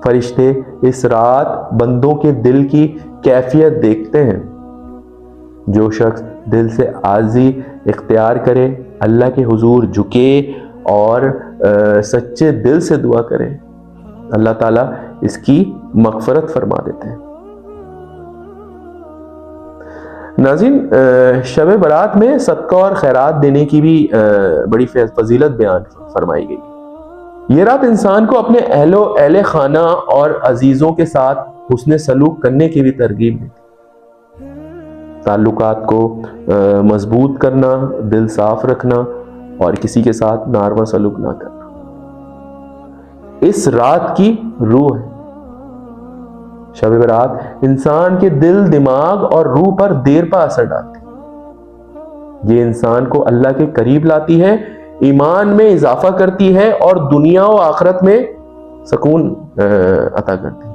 فرشتے اس رات بندوں کے دل کی کیفیت دیکھتے ہیں. جو شخص دل سے عاجزی اختیار کرے، اللہ کے حضور جھکے اور سچے دل سے دعا کرے، اللہ تعالیٰ اس کی مغفرت فرما دیتے ہیں. ناظرین، شب برات میں صدقہ اور خیرات دینے کی بھی بڑی فضیلت بیان فرمائی گئی. یہ رات انسان کو اپنے اہل خانہ اور عزیزوں کے ساتھ حسن سلوک کرنے کی بھی ترغیب دیتی. تعلقات کو مضبوط کرنا، دل صاف رکھنا اور کسی کے ساتھ ناروا سلوک نہ کرنا اس رات کی روح ہے. شب برات انسان کے دل، دماغ اور روح پر دیر پا اثر ڈالتی ہے. یہ انسان کو اللہ کے قریب لاتی ہے، ایمان میں اضافہ کرتی ہے اور دنیا و آخرت میں سکون عطا کرتی ہے.